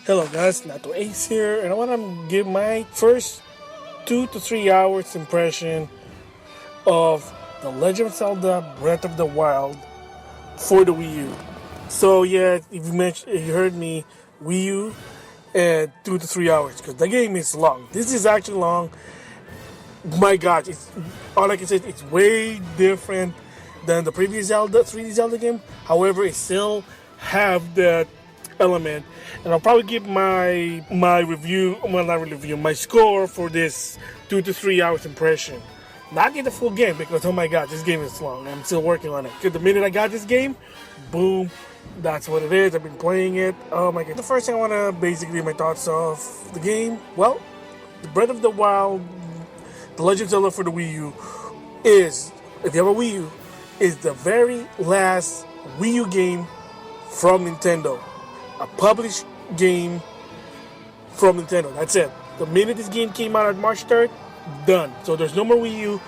Hello guys, Nato Ace here, and I want to give my first 2 to 3 hours impression of the Legend of Zelda Breath of the Wild for the Wii U. So yeah, if you heard me, Wii U and 2 to 3 hours because the game is long. This is actually long. My God, it's all I can say. It's way different than the previous Zelda 3D Zelda game. However, it still have that element, and I'll probably give my review, well not review, my score for this 2 to 3 hours impression. Not get the full game because oh my God, this game is long. I'm still working on it. Because the minute I got this game, boom, that's what it is. I've been playing it. Oh my God. The first thing I want to basically my thoughts of the game. Well, the Breath of the Wild, the Legend of Zelda for the Wii U is, if you have a Wii U, is the very last Wii U game from Nintendo. A published game from Nintendo. That's it. The minute this game came out on March 3rd, done. So there's no more Wii U.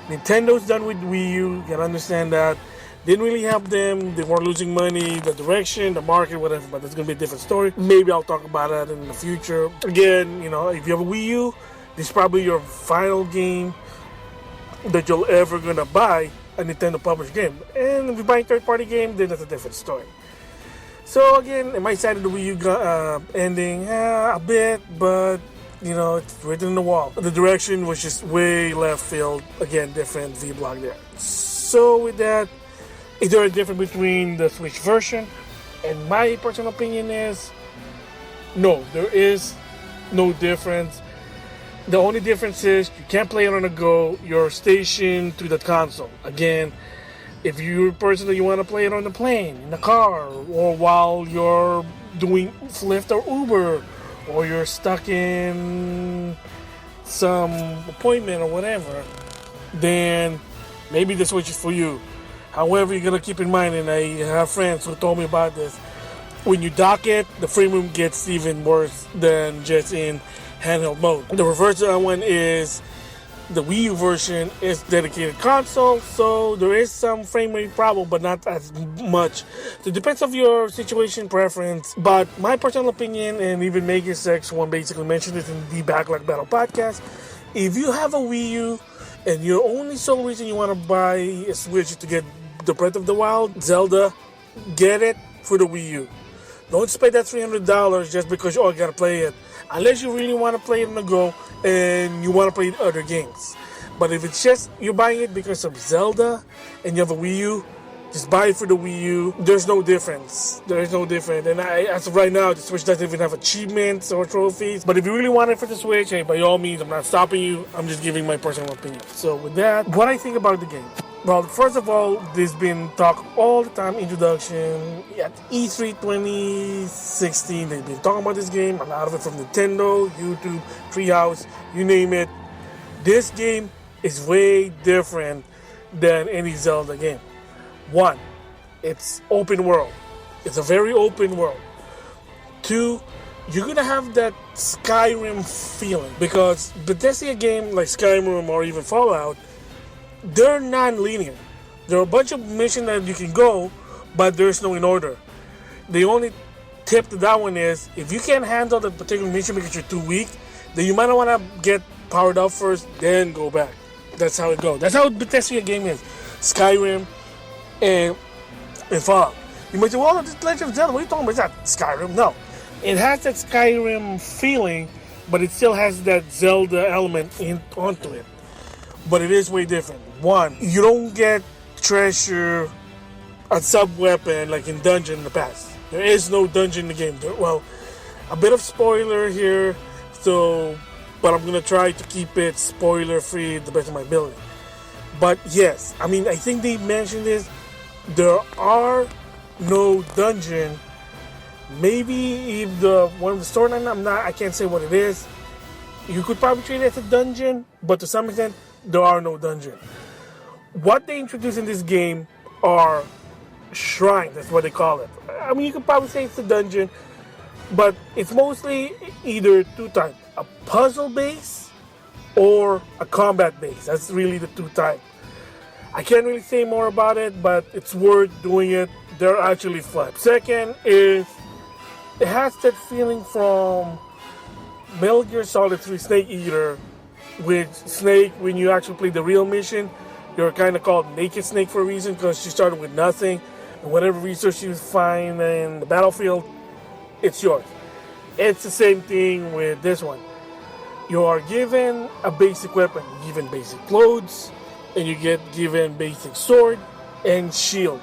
Nintendo's done with Wii U. You can understand that. Didn't really help them. They weren't losing money, the direction, the market, whatever. But that's going to be a different story. Maybe I'll talk about that in the future. Again, if you have a Wii U, this is probably your final game that you'll ever going to buy a Nintendo published game. And if you buy a third-party game, then that's a different story. So again, am I sad at the Wii U ending? A bit, but it's written in the wall. The direction was just way left field. Again, different V-block there. So with that, is there a difference between the Switch version? And my personal opinion is, no, there is no difference. The only difference is you can't play it on the go. You're stationed to the console. Again, if you're a person that you want to play it on the plane, in the car, or while you're doing Lyft or Uber, or you're stuck in some appointment or whatever, then maybe the Switch is for you. However, you're going to keep in mind, and I have friends who told me about this, when you dock it, the frame rate gets even worse than just in handheld mode. The reverse of that one is the Wii U version is dedicated console, so there is some frame rate problem, but not as much. So it depends on your situation preference. But my personal opinion, and even MmGS Extend basically mentioned it in the Backlog Battle podcast, if you have a Wii U and your only sole reason you want to buy a Switch is to get the Breath of the Wild, Zelda, get it for the Wii U. Don't spend that $300 just because, I gotta play it. Unless you really want to play it on the go and you want to play other games. But if it's just you're buying it because of Zelda and you have a Wii U, just buy it for the Wii U. There's no difference. There is no difference. And as of right now, the Switch doesn't even have achievements or trophies. But if you really want it for the Switch, hey, by all means, I'm not stopping you. I'm just giving my personal opinion. So with that, what I think about the game. Well, first of all, there's been talk all the time, introduction. At E3 2016, they've been talking about this game. A lot of it from Nintendo, YouTube, Treehouse, you name it. This game is way different than any Zelda game. One, it's open world. It's a very open world. Two, you're going to have that Skyrim feeling. Because Bethesda game like Skyrim or even Fallout, they're non-linear. There are a bunch of missions that you can go, but there's no in order. The only tip to that one is, if you can't handle the particular mission because you're too weak, then you might not want to get powered up first, then go back. That's how it goes. That's how Bethesda game is. Skyrim and Fallout. You might say, well, this Legend of Zelda, what are you talking about? It's not Skyrim. No. It has that Skyrim feeling, but it still has that Zelda element onto it. But it is way different. One, you don't get treasure, a sub-weapon like in Dungeon in the past. There is no dungeon in the game. Well, a bit of spoiler here, but I'm going to try to keep it spoiler-free to the best of my ability. But yes, I think they mentioned this. There are no dungeon. Maybe if one of the storyline, I can't say what it is. You could probably treat it as a dungeon, but to some extent, there are no dungeon. What they introduced in this game are shrines, that's what they call it. You could probably say it's a dungeon, but it's mostly either two types, a puzzle base or a combat base. That's really the two types. I can't really say more about it, but it's worth doing it. They're actually fun. Second is It has that feeling from Metal Gear Solid 3 Snake Eater, with Snake, when you actually play the real mission, you're kind of called Naked Snake for a reason, because you started with nothing, and whatever resource you find in the battlefield, it's yours. It's the same thing with this one. You are given a basic weapon, given basic clothes, and you get given basic sword and shield.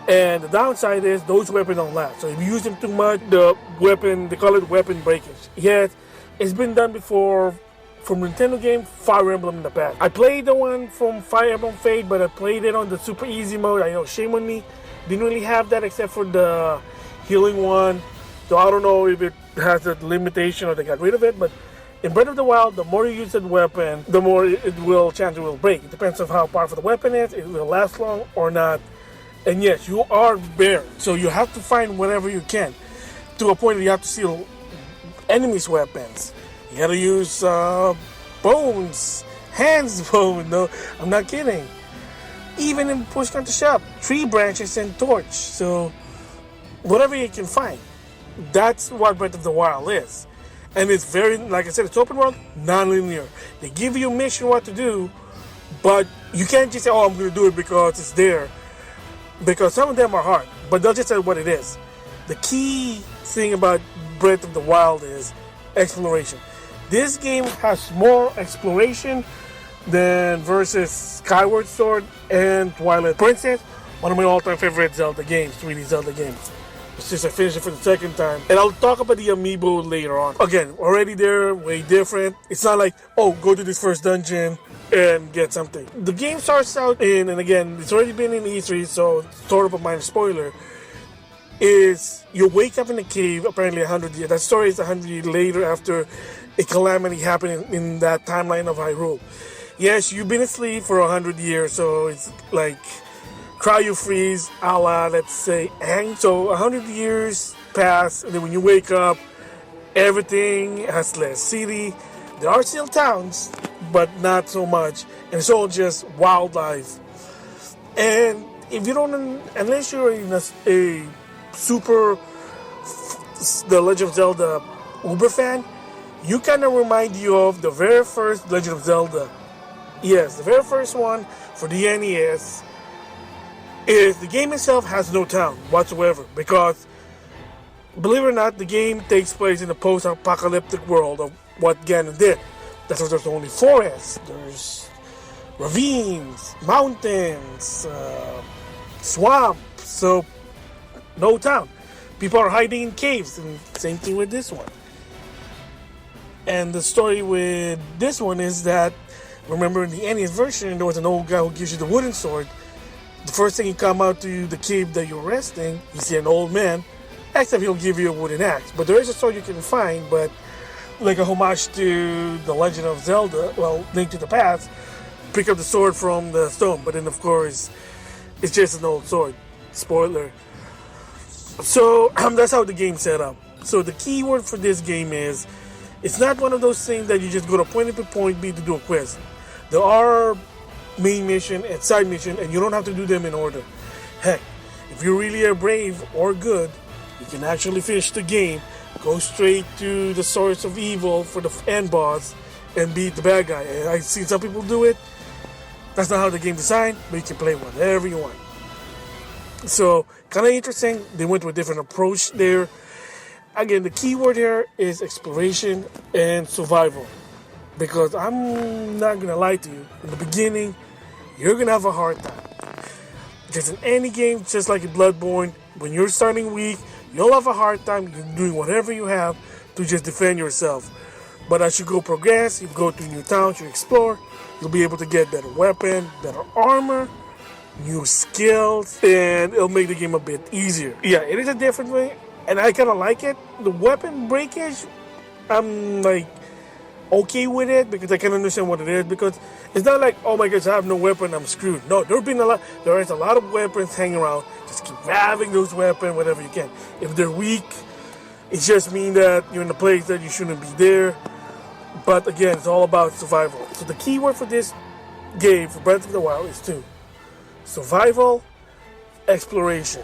And the downside is those weapons don't last. So if you use them too much, they call it weapon breakage. Yes, it's been done before from Nintendo game Fire Emblem in the past. I played the one from Fire Emblem Fate, but I played it on the super easy mode. I know, shame on me. Didn't really have that except for the healing one. So I don't know if it has a limitation or they got rid of it, but in Breath of the Wild, the more you use that chances it will break. It depends on how powerful the weapon is, it will last long or not. And yes, you are bare, so you have to find whatever you can, to a point where you have to steal enemies' weapons. You gotta use bones, hands bone. No, I'm not kidding. Even in push come to shove, tree branches and torch. So whatever you can find, that's what Breath of the Wild is. And it's very, like I said, it's open world, non-linear. They give you a mission what to do, but you can't just say, oh, I'm going to do it because it's there. Because some of them are hard, but they'll just say what it is. The key thing about Breath of the Wild is exploration. This game has more exploration than versus Skyward Sword and Twilight Princess, one of my all-time favorite Zelda games, 3D Zelda games. Since I finished it for the second time. And I'll talk about the Amiibo later on. Again, already there, way different. It's not like, oh, go to this first dungeon and get something. The game starts out in, and again, it's already been in E3, so sort of a minor spoiler, is you wake up in a cave, apparently 100 years. That story is 100 years later after a calamity happened in that timeline of Hyrule. Yes, you've been asleep for 100 years, so it's like cryo freeze, a la, let's say, Aang. So 100 years pass, and then when you wake up, everything has less city. There are still towns, but not so much, and it's all just wildlife. And if you don't, unless you're a super The Legend of Zelda Uber fan, you kind of remind you of the very first Legend of Zelda. Yes, the very first one for the NES. Is the game itself has no town whatsoever, because believe it or not, the game takes place in a post-apocalyptic world of what Ganon did. That's why there's only forests, there's ravines, mountains, swamps, so no town. People are hiding in caves, and same thing with this one. And the story with this one is that, remember in the NES version, there was an old guy who gives you the wooden sword. The first thing you come out to the cave that you're resting, you see an old man, except he'll give you a wooden axe. But there is a sword you can find, but like a homage to The Legend of Zelda, well, Link to the Past, pick up the sword from the stone. But then, of course, it's just an old sword. Spoiler. So that's how the game's set up. So the key word for this game is, it's not one of those things that you just go to point A to point B to do a quest. There are main mission and side mission, and you don't have to do them in order. Heck, if you really are brave or good, you can actually finish the game, go straight to the source of evil for the end boss, and beat the bad guy. And I've seen some people do it. That's not how the game designed, but you can play whatever you want. So, kind of interesting. They went with a different approach there. Again, the key word here is exploration and survival. Because I'm not going to lie to you, in the beginning, you're going to have a hard time. Just in any game, just like in Bloodborne, when you're starting weak, you'll have a hard time doing whatever you have to just defend yourself. But as you progress, you go to new towns, you explore, you'll be able to get better weapon, better armor, new skills, and it'll make the game a bit easier. Yeah, it is a different way, and I kind of like it. The weapon breakage, I'm like okay with it, because I can understand what it is, because it's not like, oh my gosh, I have no weapon, I'm screwed. No, there is a lot of weapons hanging around. Just keep grabbing those weapons whenever you can. If they're weak, it just means that you're in a place that you shouldn't be there. But again, it's all about survival. So the key word for this game, for Breath of the Wild, is two: survival, exploration.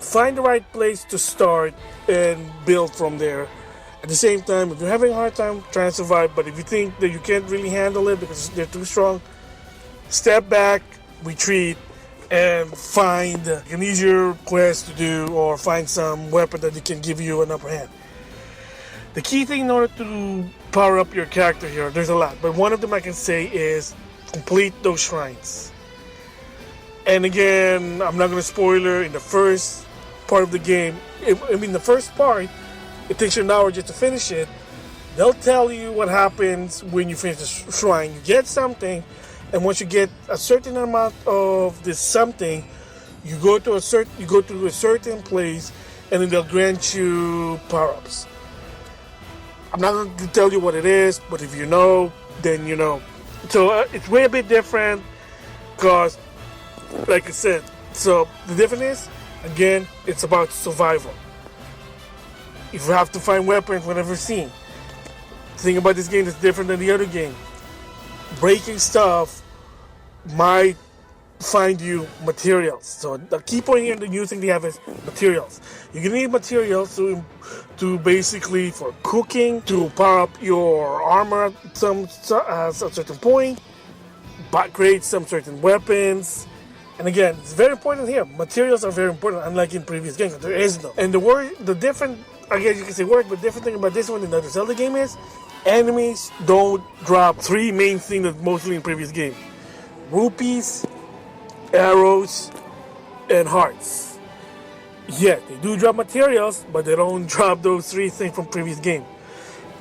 find the right place to start and build from there. At the same time, if you're having a hard time trying to survive, but if you think that you can't really handle it because they're too strong, step back, retreat, and find an easier quest to do, or find some weapon that can give you an upper hand. The key thing in order to power up your character here, there's a lot, but one of them I can say is complete those shrines. And again, I'm not going to spoiler in the first part of the game. The first part, it takes you an hour just to finish it. They'll tell you what happens when you finish the shrine. You get something, and once you get a certain amount of this something, you go to a certain place, and then they'll grant you power-ups. I'm not going to tell you what it is, but if you know, then you know. So it's way a bit different, because, like I said, so the difference is, again, it's about survival. You have to find weapons whenever seen. The thing about this game is different than the other game. Breaking stuff might find you materials. So the key point here, the new thing they have is materials. You're gonna need materials to basically for cooking, to power up your armor at some certain point, but create some certain weapons. And again, it's very important here. Materials are very important, unlike in previous games. There is no. And the different, I guess you can say word, but different thing about this one than the other Zelda game is, enemies don't drop three main things that mostly in previous games: rupees, arrows, and hearts. Yeah, they do drop materials, but they don't drop those three things from previous game.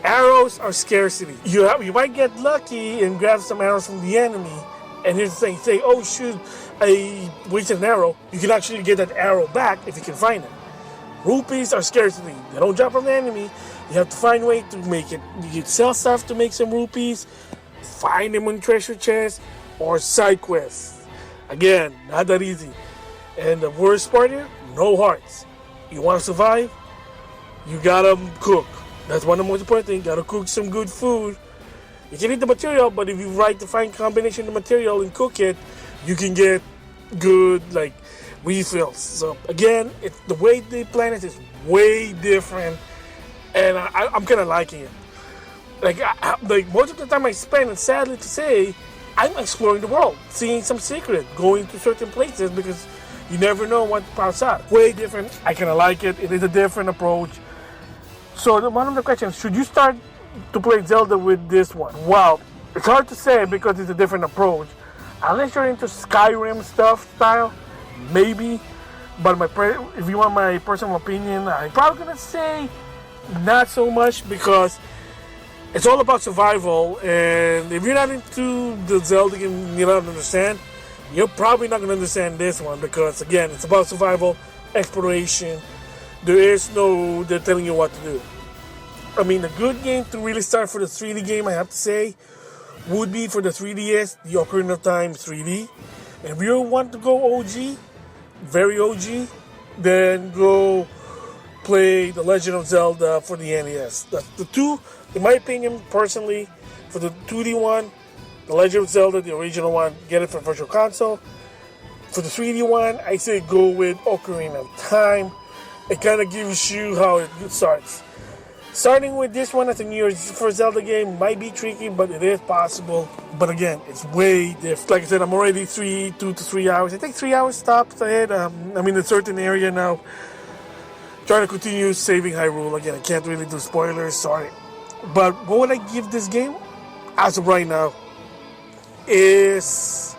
Arrows are scarcity. You might get lucky and grab some arrows from the enemy, and here's the thing: say, oh shoot, I wasted an arrow. You can actually get that arrow back if you can find it. Rupees are scarcity. They don't drop from the enemy. You have to find a way to make it. You can sell stuff to make some rupees, find them on treasure chests, or side quests. Again, not that easy. And the worst part here, no hearts. You want to survive? You gotta cook. That's one of the most important things. Gotta cook some good food. You can eat the material, but if you write the fine combination of the material and cook it, you can get good refills. So again, the way they plan it is way different, and I'm kind of liking it. Most of the time I spend, and sadly to say, I'm exploring the world, seeing some secret, going to certain places, because you never know what pops out. Way different. I kind of like it. It is a different approach. So one of the questions: should you start to play Zelda with this one? Well, it's hard to say because it's a different approach. Unless you're into Skyrim style, maybe. But if you want my personal opinion, I'm probably gonna say not so much, because it's all about survival. And if you're not into the Zelda game, you don't understand, you're probably not gonna understand this one, because again, it's about survival, exploration. They're telling you what to do. I mean, a good game to really start for the 3D game, I have to say, would be for the 3DS, the Ocarina of Time 3D. And if you want to go OG, very OG, then go play the Legend of Zelda for the NES. The two, in my opinion, personally, for the 2D one, the Legend of Zelda, the original one, get it for Virtual Console. For the 3D one, I say go with Ocarina of Time. It kind of gives you how it starts. Starting with this one as a new first Zelda game might be tricky, but it is possible. But again, it's way different. Like I said, I'm already 2 to 3 hours. I think 3 hours tops ahead. I'm in a certain area now. Trying to continue saving Hyrule. Again, I can't really do spoilers, sorry. But what would I give this game as of right now is...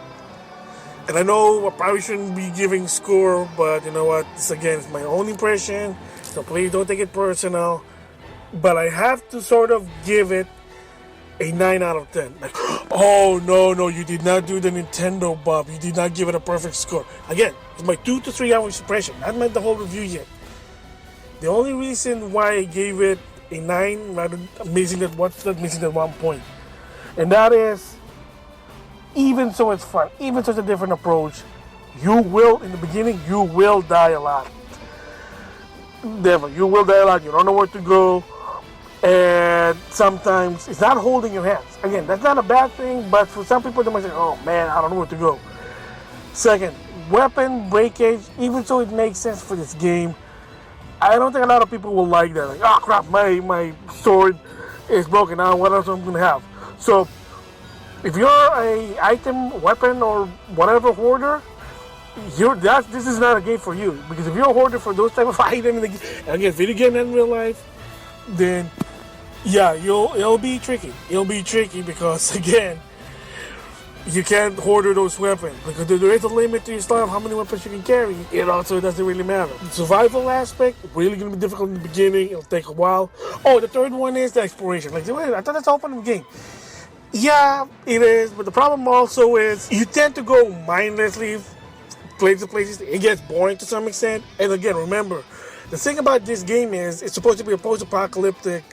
And I know I probably shouldn't be giving score, but you know what? This again is my own impression. So please don't take it personal. But I have to sort of give it a 9 out of 10. Like, oh, no, you did not do the Nintendo, Bob. You did not give it a perfect score. Again, it's my 2 to 3 hours impression. Not meant the whole review yet. The only reason why I gave it a 9, rather missing that one point. And that is, even so it's fun, even such a different approach, you will, in the beginning, you will die a lot. Never. You will die a lot. You don't know where to go. And sometimes it's not holding your hands. Again, that's not a bad thing, but for some people they might say, oh man, I don't know where to go. Second, weapon breakage, even though it makes sense for this game, I don't think a lot of people will like that. Like, oh crap, my sword is broken now, what else am I going to have? So, if you're a item, weapon, or whatever hoarder, this is not a game for you. Because if you're a hoarder for those type of items, again, video game and real life, then yeah, it'll be tricky. It'll be tricky because again, you can't hoarder those weapons because there is a limit to your style of how many weapons you can carry. It also doesn't really matter. The survival aspect really gonna be difficult in the beginning. It'll take a while. Oh, the third one is the exploration. Like, wait, I thought that's open in the game. Yeah, it is, but the problem also is you tend to go mindlessly places. It gets boring to some extent. And again, remember, the thing about this game is it's supposed to be a post-apocalyptic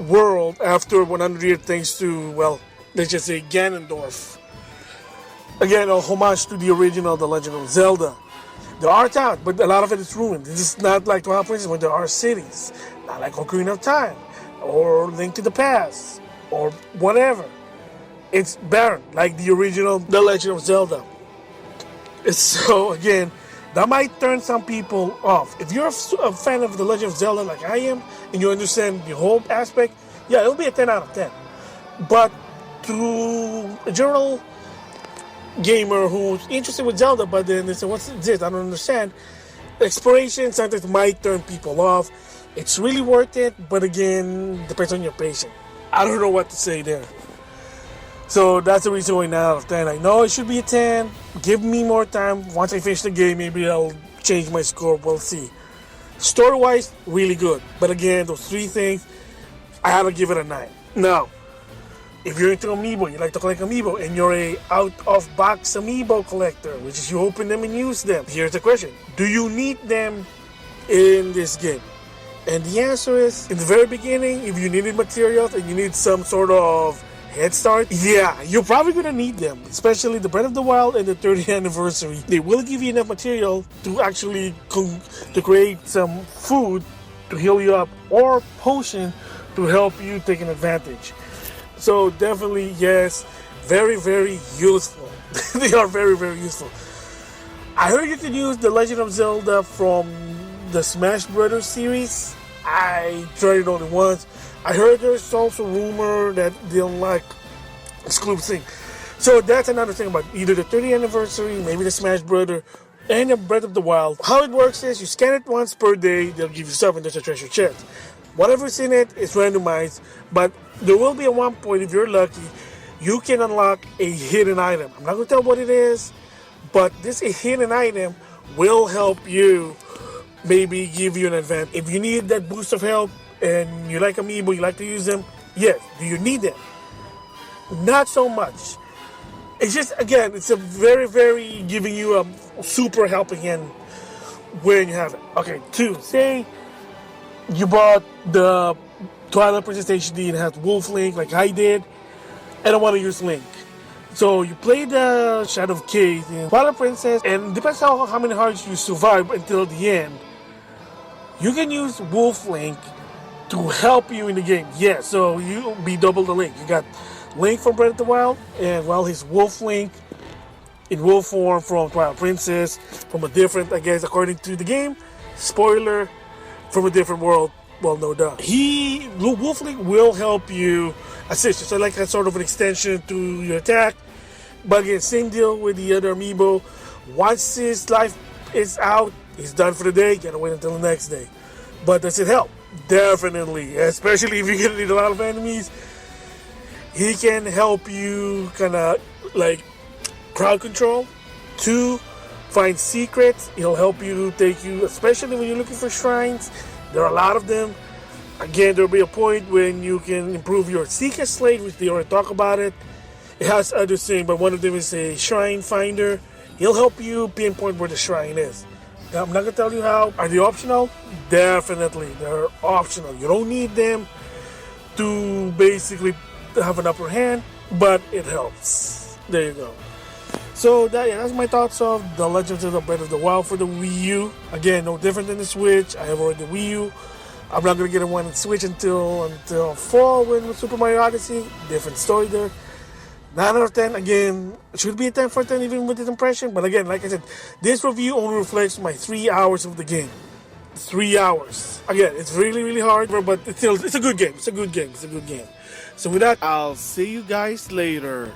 world after 100 years, thanks to, well, let's just say Ganondorf. Again, a homage to the original The Legend of Zelda. There are towns, but a lot of it is ruined. It's not like Twilight Princess when there are cities. Not like Ocarina of Time, or Link to the Past, or whatever. It's barren, like the original The Legend of Zelda. So, again, that might turn some people off. If you're a fan of The Legend of Zelda like I am, and you understand the whole aspect, yeah, it'll be a 10 out of 10. But to a general gamer who's interested with Zelda, but then they say, what's this? I don't understand. Exploration sometimes might turn people off. It's really worth it, but again, depends on your patience. I don't know what to say there. So that's the reason why 9 out of 10. I know it should be a 10. Give me more time. Once I finish the game, maybe I'll change my score. We'll see. Story-wise, really good. But again, those three things, I have to give it a 9. Now, if you're into Amiibo, you like to collect Amiibo, and you're a out-of-box Amiibo collector, which is you open them and use them, here's the question. Do you need them in this game? And the answer is, in the very beginning, if you needed materials and you need some sort of head start, yeah, you're probably going to need them, especially the Breath of the Wild and the 30th anniversary. They will give you enough material to actually to create some food to heal you up, or potion to help you take an advantage. So definitely, yes, very, very useful. They are very, very useful. I heard you can use The Legend of Zelda from the Smash Brothers series. I tried it only once. I heard there's also rumor that they'll like exclusive thing. So that's another thing about either the 30th anniversary, maybe the Smash Brothers, and the Breath of the Wild. How it works is you scan it once per day, they'll give you stuff and there's a treasure chest. Whatever's in it is randomized, but there will be at one point, if you're lucky, you can unlock a hidden item. I'm not going to tell what it is, but this hidden item will help you, maybe give you an advantage. If you need that boost of health and you like Amiibo, you like to use them, yes. Do you need them? Not so much. It's just, again, it's a very, very giving you a super helping hand when you have it. Okay, 2. Say you bought the Twilight Princess HD and has Wolf Link like I did, and I want to use Link. So you play the Shadow of Kate in Twilight Princess, and depends on how many hearts you survive until the end, you can use Wolf Link to help you in the game. Yeah, so you'll be double the Link. You got Link from Breath of the Wild, and well, his Wolf Link in wolf form from Twilight Princess, from a different, I guess, according to the game, spoiler, from a different world. Well, no doubt. Wolf Link will help you assist you. So like a sort of an extension to your attack. But again, same deal with the other Amiibo. Once his life is out, he's done for the day. Gotta wait until the next day. But does it help? Definitely. Especially if you're gonna need a lot of enemies. He can help you kind of like crowd control. 2, find secrets. He'll help you, take you, especially when you're looking for shrines. There are a lot of them. Again, there'll be a point when you can improve your Seeker Slate, which they already talk about it. It has other things, but one of them is a shrine finder. He'll help you pinpoint where the shrine is. Now, I'm not going to tell you how. Are they optional? Definitely. They're optional. You don't need them to basically have an upper hand, but it helps. There you go. So that's my thoughts of The Legend of Breath of the Wild for the Wii U. Again, no different than the Switch. I have already the Wii U. I'm not going to get one on Switch until fall when Super Mario Odyssey. Different story there. 9 out of 10, again, it should be a 10 for 10 even with this impression. But again, like I said, this review only reflects my 3 hours of the game. 3 hours. Again, it's really, really hard, but it's a good game. It's a good game. So with that, I'll see you guys later.